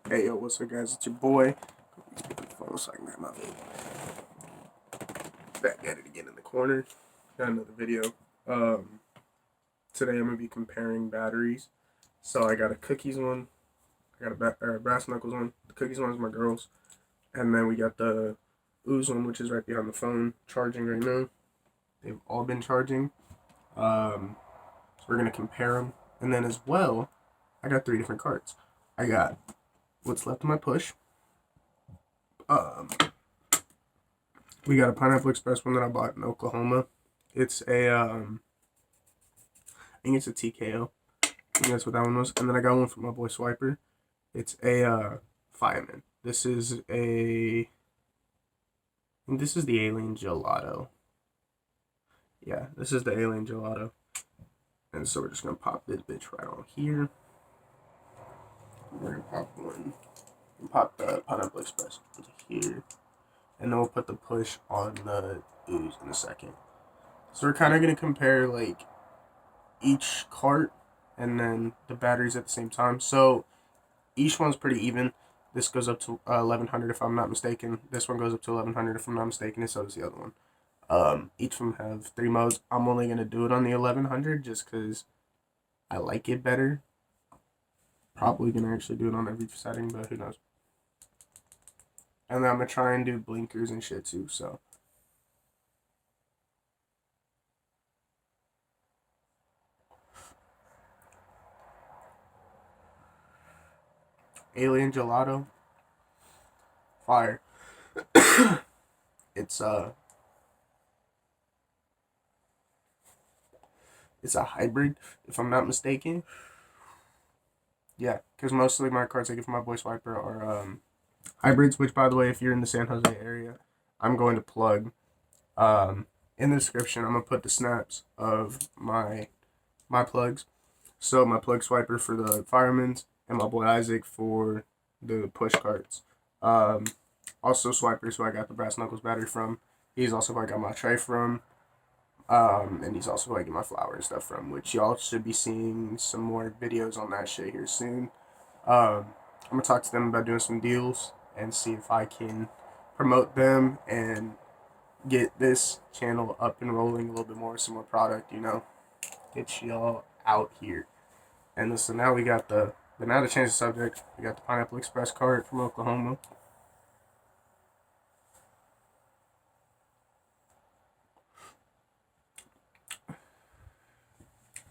Hey yo, what's up guys? It's your boy. Speaking the phone so I can grab my vape. Back at it again in the corner. Got another video. Um, Today I'm gonna be comparing batteries. So I got a cookies one, I got a brass knuckles one. The cookies one is my girl's, and then we got the ooze one, which is right behind the phone, charging right now. They've all been charging. So we're gonna compare them, and then as well, I got 3 different carts. I got what's left of my push. Um, We got a Pineapple Express one that I bought in Oklahoma. It's I think it's a TKO. I think that's what that one was. And then I got one from my boy Swiper. It's a Fireman. This is the Alien Gelato. Yeah, this is the Alien Gelato. And so we're just gonna pop this bitch right on here. We're gonna pop the Pineapple Express into here. And then we'll put the push on the ooze in a second. So we're kind of going to compare like each cart and then the batteries at the same time. So each one's pretty even. This goes up to 1100 if I'm not mistaken. This one goes up to 1100 if I'm not mistaken, and so does the other one. Each of them have 3 modes. I'm only going to do it on the 1100 just because I like it better. Probably going to actually do it on every setting, but who knows. And then I'm going to try and do blinkers and shit too, so. Alien Gelato. Fire. It's a hybrid, if I'm not mistaken. Yeah, because mostly my cards I get from my boy Swiper are hybrids, which, by the way, if you're in the San Jose area, I'm going to plug. In the description, I'm going to put the snaps of my plugs. So my plug Swiper for the Firemen's and my boy Isaac for the push carts. Also Swiper, who I got the Brass Knuckles battery from. He's also who I got my tray from. And he's also who I get my flour and stuff from, which y'all should be seeing some more videos on that shit here soon. I'm gonna talk to them about doing some deals and see if I can promote them and get this channel up and rolling a little bit more, some more product, get y'all out here. And so now we got but now to change the subject, we got the Pineapple Express cart from Oklahoma.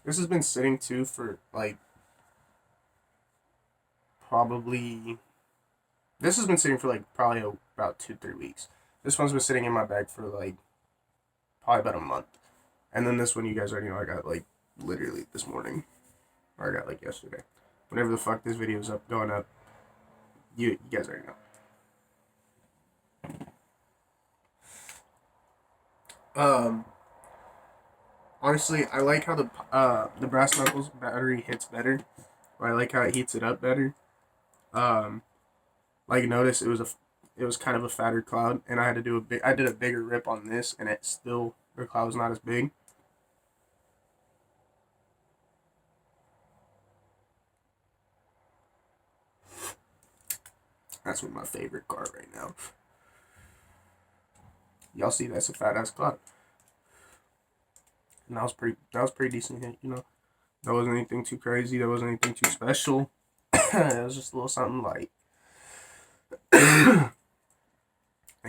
This has been sitting too for like probably about 2-3 weeks. This one's been sitting in my bag for like probably about a month. And then this one, you guys already know, I got like literally this morning, or I got like yesterday. Whenever the fuck this video is going up, you guys already know. Honestly, I like how the Brass Knuckles battery hits better. Or I like how it heats it up better. Like notice it was kind of a fatter cloud, and I did a bigger rip on this, and the cloud was not as big. That's what my favorite card right now. Y'all see that's a fat ass cloud. And that was pretty decent hit, That wasn't anything too crazy, that wasn't anything too special. It was just a little something light. And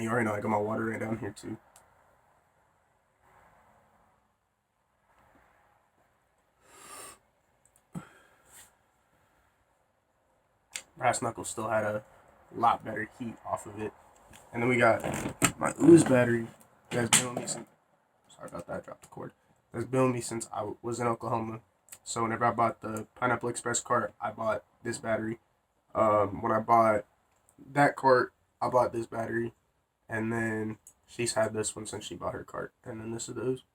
you already know I got my water right down here too. Brass Knuckles still had a lot better heat off of it. And then we got my ooze battery that's been with me since, sorry about that, I dropped the cord. That's been with me since I was in Oklahoma. So whenever I bought the Pineapple Express cart, I bought this battery. When I bought that cart, I bought this battery. And then she's had this one since she bought her cart. And then this is those.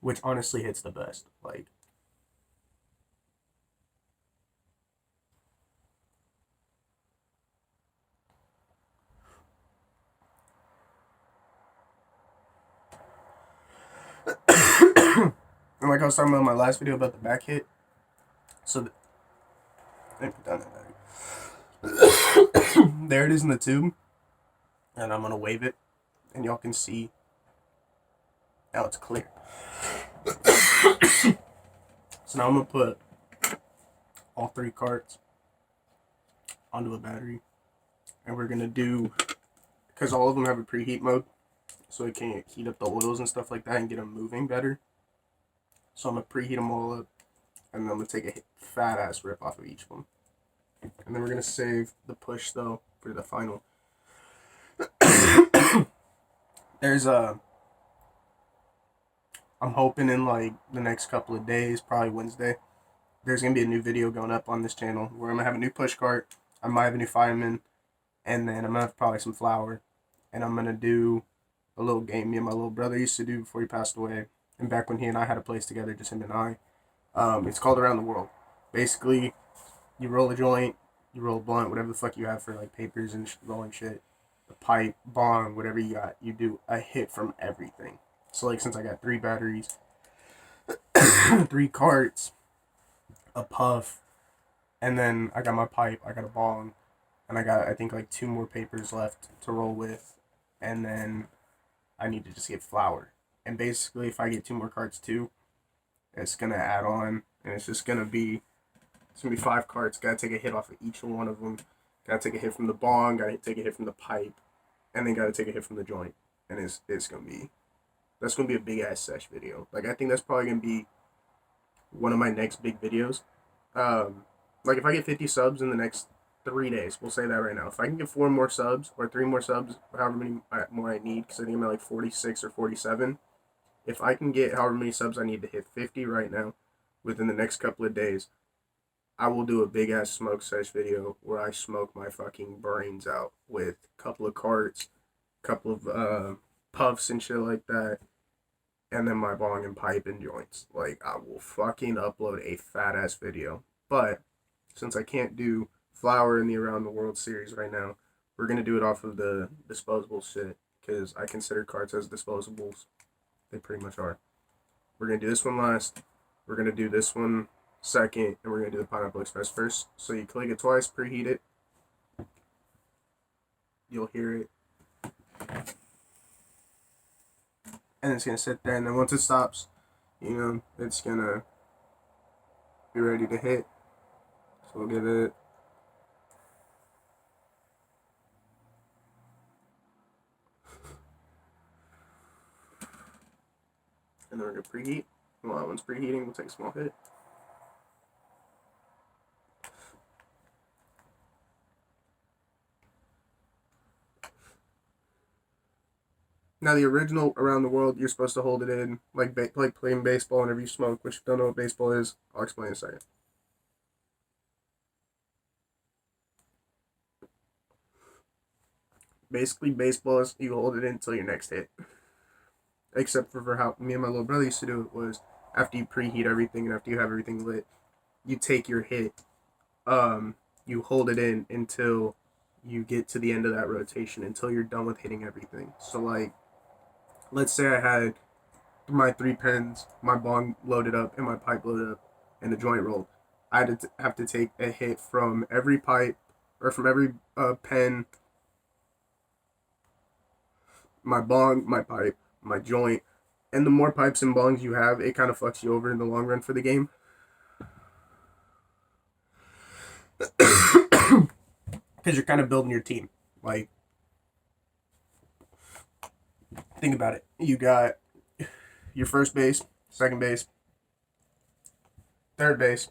Which honestly hits the best. Like, And like I was talking about in my last video about the back hit, so let me put down that bag. There it is in the tube, and I'm gonna wave it, and y'all can see. Now it's clear. So now I'm gonna put all 3 carts onto a battery, and we're gonna do, because all of them have a preheat mode, so it can heat up the oils and stuff like that and get them moving better. So I'm gonna preheat them all up, and then I'm gonna take a fat ass rip off of each of them, and then we're gonna save the push though for the final. There's I'm hoping in like the next couple of days, probably Wednesday, there's going to be a new video going up on this channel where I'm going to have a new push cart, I might have a new fireman, and then I'm going to have probably some flour, and I'm going to do a little game me and my little brother used to do before he passed away, and back when he and I had a place together, just him and I. It's called Around the World. Basically, you roll a joint, you roll a blunt, whatever the fuck you have for like papers and rolling shit, a pipe, bong, whatever you got, you do a hit from everything. So like since I got 3 batteries, 3 carts, a puff, and then I got my pipe, I got a bong, and I got I think like 2 more papers left to roll with, and then I need to just get flour. And basically if I get 2 more carts too, it's gonna add on, and it's gonna be 5 carts. Gotta take a hit off of each one of them. Gotta take a hit from the bong, gotta take a hit from the pipe, and then gotta take a hit from the joint. And it's gonna be, that's gonna be a big ass sesh video. Like I think that's probably gonna be one of my next big videos. Like if I get 50 subs in the next 3 days, we'll say that right now. If I can get 4 more subs or 3 more subs, however many more I need, because I think I'm at like 46 or 47. If I can get however many subs I need to hit 50 right now within the next couple of days, I will do a big ass smoke sesh video where I smoke my fucking brains out with a couple of carts, couple of puffs and shit like that, and then my bong and pipe and joints. Like, I will fucking upload a fat ass video. But since I can't do flour in the Around the World series right now, we're gonna do it off of the disposable shit, because I consider carts as disposables. They pretty much are. We're gonna do this one last, we're gonna do this one second, and we're gonna do the Pineapple Express first. So you click it twice, preheat it, you'll hear it, and it's gonna sit there, and then once it stops, you know, it's gonna be ready to hit. So we'll give it, and then we're gonna preheat. While that one's preheating, we'll take a small hit. Now, the original Around the World, you're supposed to hold it in, like playing baseball whenever you smoke, which if you don't know what baseball is, I'll explain in a second. Basically, baseball is you hold it in until your next hit. Except for how me and my little brother used to do it was, after you preheat everything and after you have everything lit, you take your hit, you hold it in until you get to the end of that rotation, until you're done with hitting everything. So like, let's say I had my 3 pens, my bong loaded up, and my pipe loaded up, and the joint rolled. I'd have to take a hit from every pipe, or from every pen, my bong, my pipe, my joint. And the more pipes and bongs you have, it kind of fucks you over in the long run for the game. Because you're kind of building your team. Like, think about it. You got your first base, second base, third base.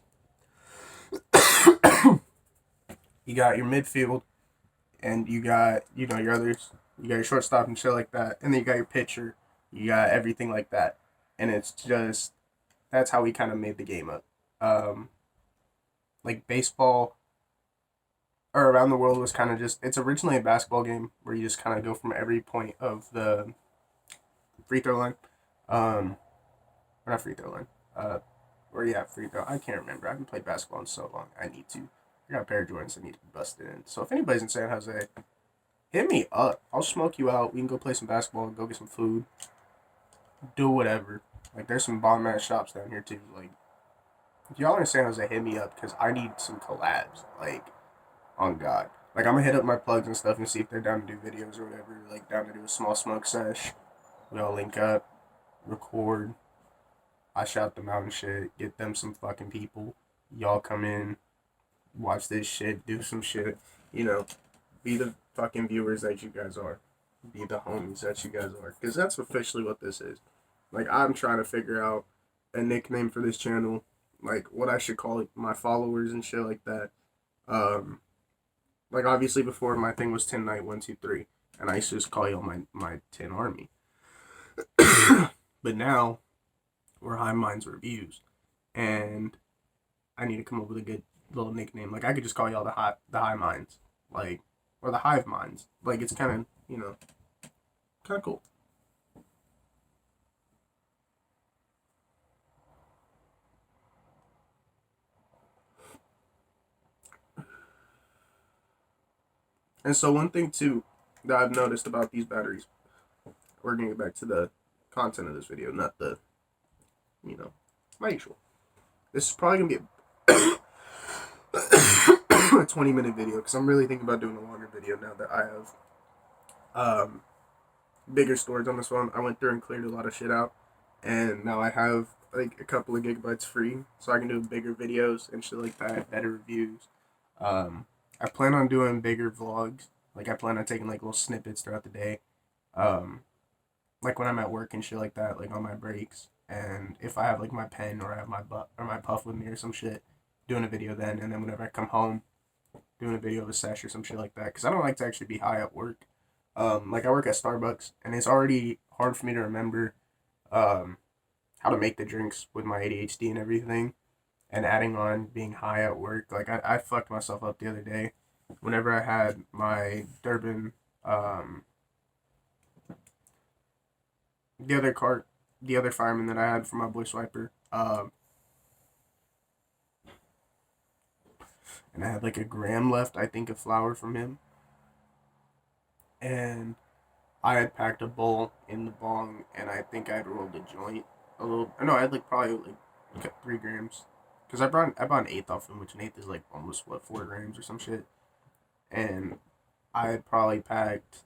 You got your midfield, and you got, you know, your others. You got your shortstop and shit like that. And then you got your pitcher. You got everything like that. And it's just, that's how we kind of made the game up. Like baseball, or Around the World was kind of just, it's originally a basketball game where you just kind of go from every point of the free throw line. Or not free throw line. Or yeah, free throw. I can't remember. I haven't played basketball in so long. I need to. I got a pair of Jordans that need to be busted in. So if anybody's in San Jose, hit me up. I'll smoke you out. We can go play some basketball, go get some food, do whatever. Like, there's some bomb ass shops down here too. Like, if y'all are in San Jose, hit me up because I need some collabs. Like, on God. Like, I'm gonna hit up my plugs and stuff and see if they're down to do videos or whatever. Like, down to do a small smoke sesh. We all link up, record. I shout them out and shit. Get them some fucking people. Y'all come in, watch this shit, do some shit. You know, be the fucking viewers that you guys are. Be the homies that you guys are. Because that's officially what this is. Like, I'm trying to figure out a nickname for this channel. Like, what I should call my followers and shit like that. Like, obviously, before my thing was 10 Night 123. And I used to just call y'all my 10 Army. But now, we're High Minds Reviews. And I need to come up with a good little nickname. Like, I could just call y'all the High Minds. Like, or the Hive Minds. Like, it's kind of, you know, kind of cool. And so one thing, too, that I've noticed about these batteries, we're going to get back to the content of this video, not the, you know, my usual. This is probably going to be a 20-minute video, because I'm really thinking about doing a longer video now that I have bigger storage on this one. I went through and cleared a lot of shit out, and now I have like a couple of gigabytes free, so I can do bigger videos and shit like that, better reviews. I plan on doing bigger vlogs. Like, I plan on taking like little snippets throughout the day, like when I'm at work and shit like that, like on my breaks. And if I have like my pen or I have my puff with me or some shit, doing a video then. And then whenever I come home, doing a video of a sesh or some shit like that. Because I don't like to actually be high at work. Like, I work at Starbucks, and it's already hard for me to remember how to make the drinks with my ADHD and everything. And adding on being high at work, like, I fucked myself up the other day. Whenever I had my Durban, the other fireman that I had for my boy Swiper, and I had like a gram left, I think, of flour from him. And I had packed a bowl in the bong, and I think I had rolled a joint a little. No, I had like probably like 3 grams, because I bought an eighth off him, which an eighth is like almost 4 grams or some shit. And I had probably packed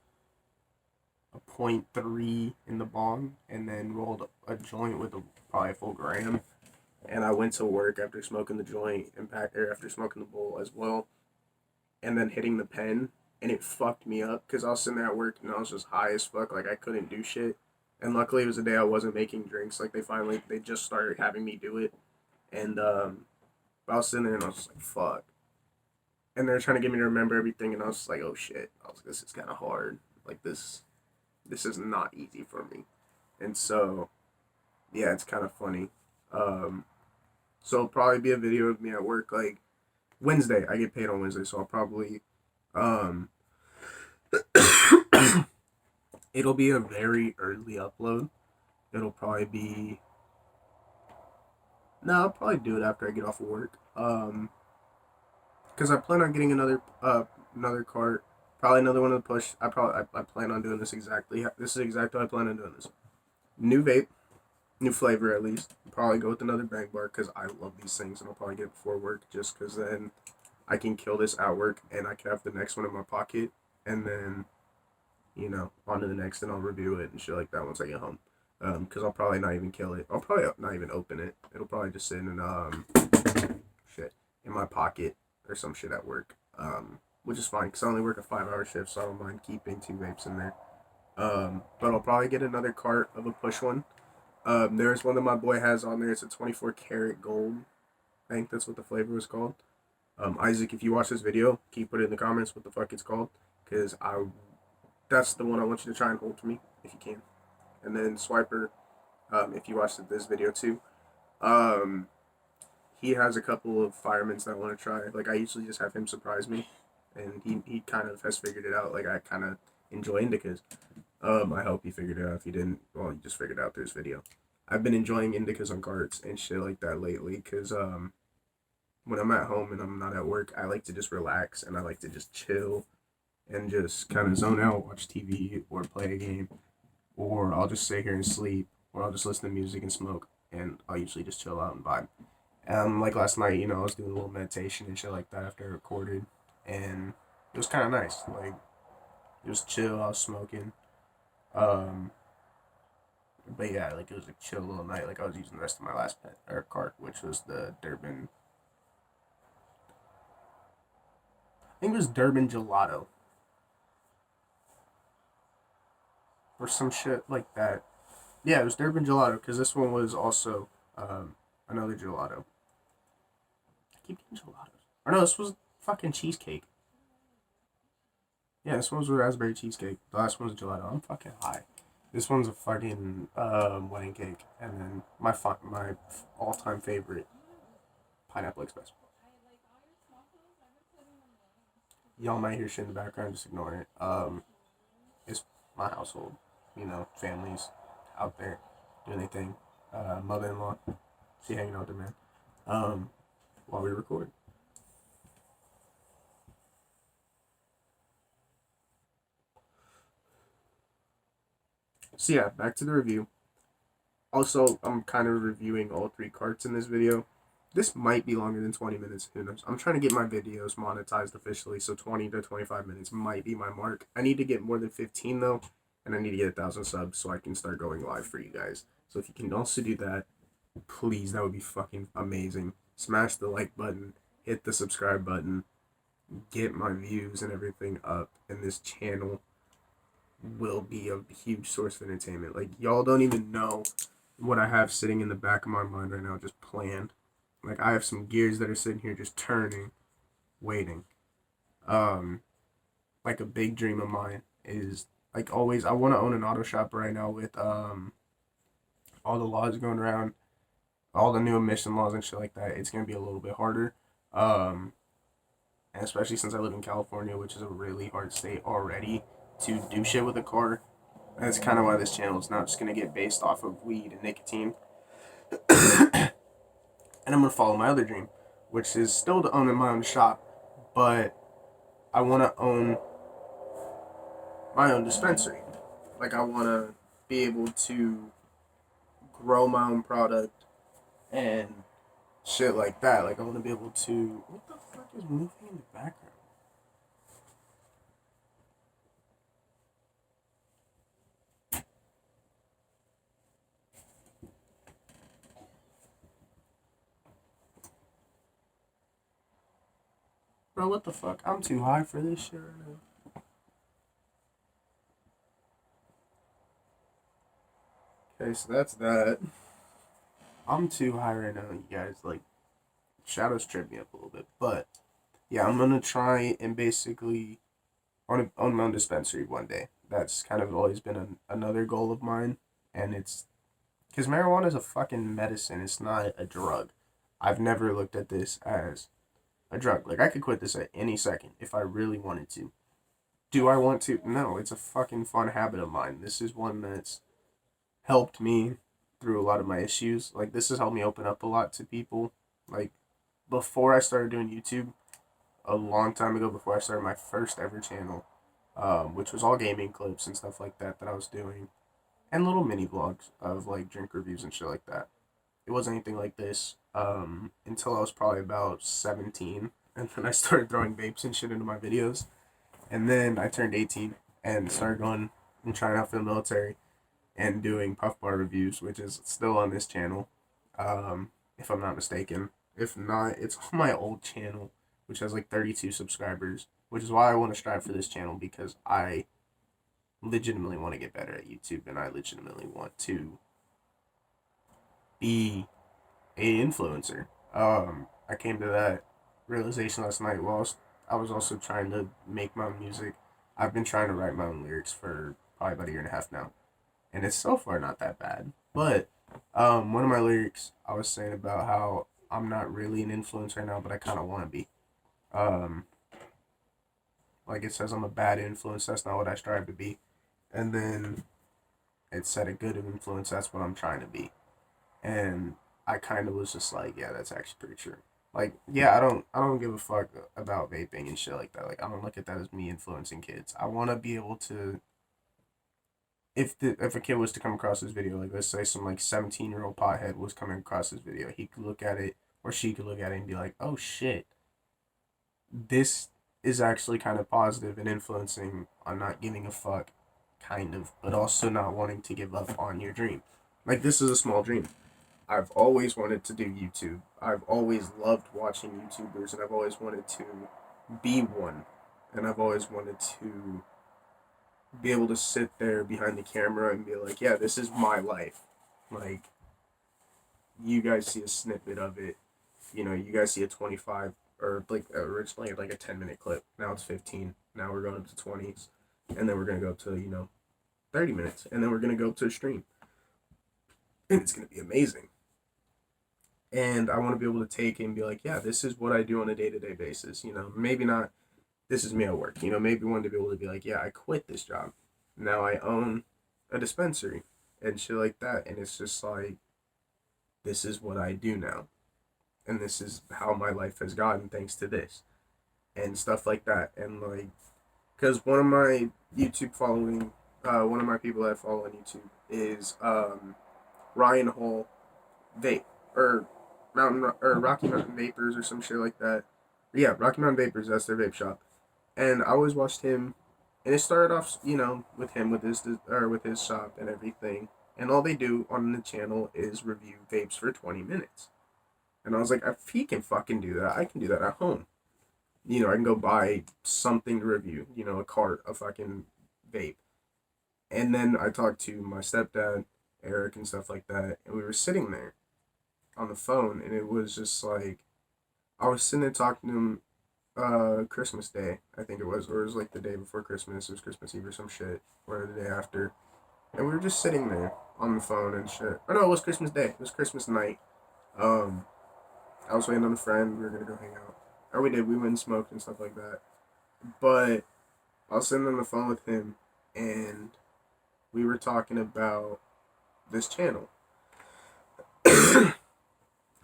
a 0.3 in the bong, and then rolled a joint with probably a full gram. And I went to work after smoking the joint and after smoking the bowl as well, and then hitting the pen, and it fucked me up because I was sitting there at work and I was just high as fuck, like I couldn't do shit. And luckily it was a day I wasn't making drinks. Like, they just started having me do it, and I was sitting there and I was just like, fuck. And they're trying to get me to remember everything, and I was just like, oh shit. I was like, this is kind of hard. Like, this is not easy for me. And so, yeah, it's kind of funny. So it'll probably be a video of me at work, like, Wednesday. I get paid on Wednesday, so I'll probably, it'll be a very early upload. It'll probably be, no, I'll probably do it after I get off of work. Because I plan on getting another cart, probably another one of the push. I plan on doing this exactly. This is exactly how I plan on doing this. New vape, new flavor at least. Probably go with another bang bar because I love these things, and I'll probably get it before work just because then I can kill this at work and I can have the next one in my pocket, and then, you know, on to the next, and I'll review it and shit like that once I get home. Because I'll probably not even kill it. I'll probably not even open it. It'll probably just sit in in my pocket or some shit at work, which is fine because I only work a 5-hour shift, so I don't mind keeping 2 vapes in there. But I'll probably get another cart of a push one. There's one that my boy has on there. It's a 24 karat gold. I think that's what the flavor was called. Isaac, if you watch this video, can you put it in the comments what the fuck it's called? Because that's the one I want you to try and hold for me, if you can. And then Swiper, if you watched this video too, he has a couple of firemen that I want to try. Like, I usually just have him surprise me, and he kind of has figured it out. Like, I kind of enjoy indicas. I hope he figured it out. If he didn't, well, he just figured it out through this video. I've been enjoying indicas on carts and shit like that lately, because when I'm at home and I'm not at work, I like to just relax, and I like to just chill and just kind of zone out, watch TV, or play a game, or I'll just sit here and sleep, where I'll just listen to music and smoke, and I'll usually just chill out and vibe. Like last night, I was doing a little meditation and shit like that after I recorded, and it was kind of nice. Like it was chill. I was smoking. Um, but yeah, like it was a chill little night. Like I was using the rest of my last pet or cart, which was the Durban. I think it was Durban Gelato or some shit like that. Yeah, it was Durban Gelato because this one was also another gelato. I keep getting gelatos. Or no, this was fucking cheesecake. Yeah, this one was a raspberry cheesecake. The last one was gelato. I'm fucking high. This one's a fucking wedding cake, and then my all time favorite pineapple express. Y'all might hear shit in the background. Just ignore it. It's my household. Families out there doing their thing. Mother-in-law, she hanging out with the man. While we record. So yeah, back to the review. Also, I'm kind of reviewing all three carts in this video. This might be longer than 20 minutes. Who knows? I'm trying to get my videos monetized officially, so 20 to 25 minutes might be my mark. I need to get more than 15 though, and I need to get 1,000 subs so I can start going live for you guys. So if you can also do that, please, that would be fucking amazing. Smash the like button, hit the subscribe button, get my views and everything up, and this channel will be a huge source of entertainment. Like, y'all don't even know what I have sitting in the back of my mind right now, just planned. Like, I have some gears that are sitting here just turning, waiting. Um, like a big dream of mine is, like always, I want to own an auto shop right now with all the laws going around, all the new emission laws and shit like that. It's gonna be a little bit harder. Um, and especially since I live in California, which is a really hard state already to do shit with a car. That's kind of why this channel is not just gonna get based off of weed and nicotine. And I'm gonna follow my other dream, which is still to own my own shop, but I want to own my own dispensary. Like I want to be able to grow my own product and shit like that. Like I want to be able to. What the fuck is moving in the background? Bro, what the fuck? I'm too high for this shit right now. Okay, so that's that. I'm too high right now, you guys. Like, shadows trip me up a little bit. But, yeah, I'm gonna try and basically own my own dispensary one day. That's kind of always been another goal of mine. And it's because marijuana is a fucking medicine, it's not a drug. I've never looked at this as a drug. Like, I could quit this at any second if I really wanted to. Do I want to? No, it's a fucking fun habit of mine. This is one that's helped me through a lot of my issues. Like, this has helped me open up a lot to people. Like, before I started doing YouTube, a long time ago, before I started my first ever channel, which was all gaming clips and stuff like that I was doing, and little mini vlogs of like drink reviews and shit like that. It wasn't anything like this until I was probably about 17, and then I started throwing vapes and shit into my videos, and then I turned 18 and started going and trying out for the military and doing puff bar reviews, which is still on this channel, if I'm not mistaken. If not, it's on my old channel, which has like 32 subscribers, which is why I want to strive for this channel because I legitimately want to get better at YouTube and I legitimately want to be a influencer. I came to that realization last night while I was also trying to make my own music. I've been trying to write my own lyrics for probably about a year and a half now, and it's so far not that bad. But one of my lyrics, I was saying about how I'm not really an influencer right now, but I kind of want to be. Um, like it says, I'm a bad influence. That's not what I strive to be. And then it said a good influence. That's what I'm trying to be. And I kind of was just like, yeah, that's actually pretty true. Like, yeah, I don't give a fuck about vaping and shit like that. Like, I don't look at that as me influencing kids. I want to be able to if a kid was to come across this video, like let's say some like 17-year-old pothead was coming across this video, he could look at it or she could look at it and be like, oh shit, this is actually kind of positive and influencing on not giving a fuck, kind of, but also not wanting to give up on your dream. Like, this is a small dream. I've always wanted to do YouTube. I've always loved watching YouTubers, and I've always wanted to be one. And I've always wanted to be able to sit there behind the camera and be like, yeah, this is my life. Like, you guys see a snippet of it. You know, you guys see a 25, or like originally like a 10-minute clip. Now it's 15. Now we're going up to 20s. And then we're going to go to, 30 minutes. And then we're going to go to a stream. And it's going to be amazing. And I want to be able to take it and be like, yeah, this is what I do on a day-to-day basis. Maybe not, this is me at work. Maybe one to be able to be like, yeah, I quit this job. Now I own a dispensary and shit like that. And it's just like, this is what I do now. And this is how my life has gotten thanks to this. And stuff like that. And like, because one of my YouTube following, one of my people that I follow on YouTube is Ryan Hall Vape, or Rocky Mountain Vapors or some shit like that. Yeah, Rocky Mountain Vapors, that's their vape shop. And I always watched him, and it started off, with him with his shop and everything. And all they do on the channel is review vapes for 20 minutes. And I was like, if he can fucking do that, I can do that at home. I can go buy something to review, a fucking vape. And then I talked to my stepdad, Eric, and stuff like that, and we were sitting there on the phone, and it was just like, I was sitting there talking to him Christmas Day, I think it was, or it was like the day before Christmas, it was Christmas Eve or some shit, or the day after, and we were just sitting there on the phone and shit. Oh no, it was Christmas Day, it was Christmas night. I was waiting on a friend, we were gonna go hang out, or we went and smoked and stuff like that, but I was sitting on the phone with him, and we were talking about this channel.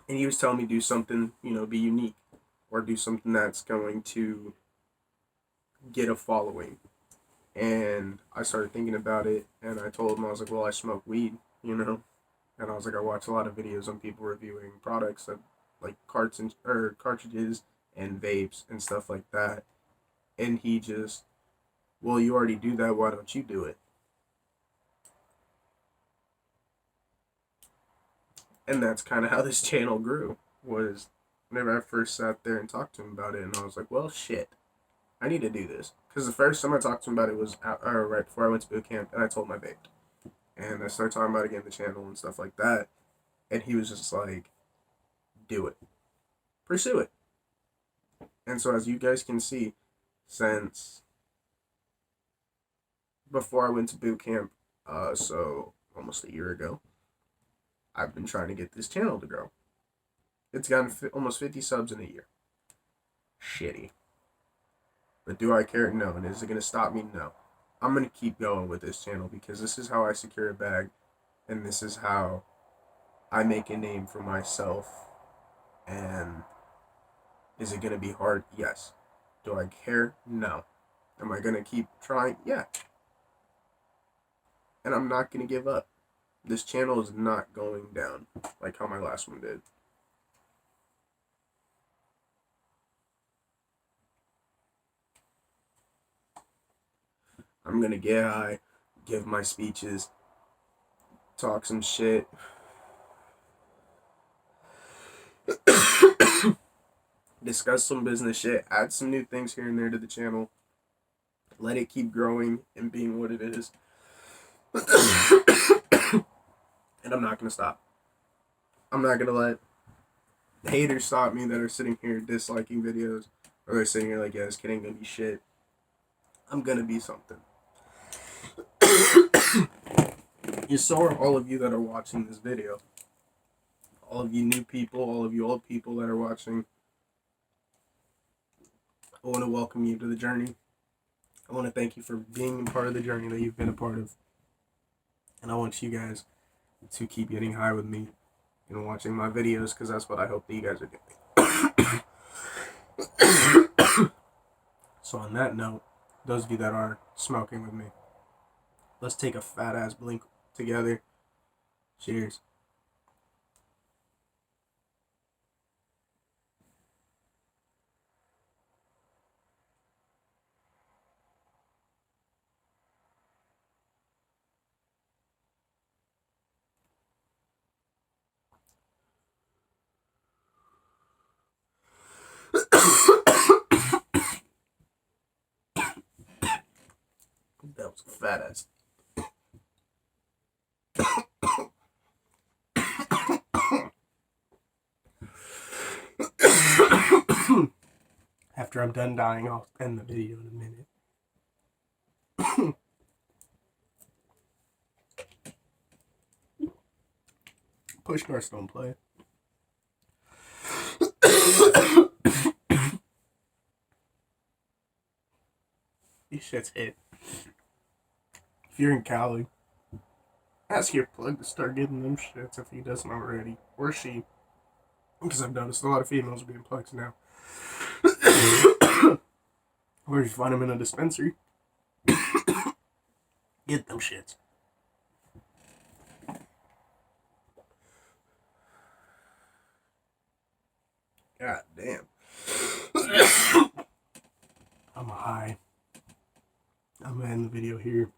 And he was telling me do something, be unique, or do something that's going to get a following. And I started thinking about it, and I told him, I was like, well, I smoke weed, and I was like, I watch a lot of videos on people reviewing products that, like cartridges and vapes and stuff like that. And he just, well, you already do that, why don't you do it? And that's kind of how this channel grew, was whenever I first sat there and talked to him about it, and I was like, well, shit, I need to do this. Because the first time I talked to him about it was right before I went to boot camp, and I told him I vaped. And I started talking about it again, the channel and stuff like that, and he was just like, do it. Pursue it. And so as you guys can see, since before I went to boot camp, so almost a year ago, I've been trying to get this channel to grow. It's gotten almost 50 subs in a year. Shitty. But do I care? No. And is it going to stop me? No. I'm going to keep going with this channel because this is how I secure a bag. And this is how I make a name for myself. And is it going to be hard? Yes. Do I care? No. Am I going to keep trying? Yeah. And I'm not going to give up. This channel is not going down like how my last one did. I'm gonna get high, give my speeches, talk some shit. Discuss some business shit, add some new things here and there to the channel. Let it keep growing and being what it is. And I'm not going to stop. I'm not going to let haters stop me that are sitting here disliking videos. Or they're sitting here like, yeah, this kid ain't going to be shit. I'm going to be something. So are all of you that are watching this video. All of you new people, all of you old people that are watching. I want to welcome you to the journey. I want to thank you for being a part of the journey that you've been a part of. And I want you guys to keep getting high with me and watching my videos, because that's what I hope that you guys are doing. So on that note, those of you that are smoking with me, Let's take a fat ass blink together. Cheers. That was a fat ass. After I'm done dying, I'll end the video in a minute. Push starts don't play. These shits hit. If you're in Cali, ask your plug to start getting them shits if he doesn't already. Or she. Because I've noticed a lot of females being plugs now. Or if you find them in a dispensary, get them shits. God damn. I'm high. I'm gonna end the video here.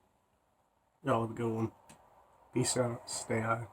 Y'all have a good one. Peace out. Stay high.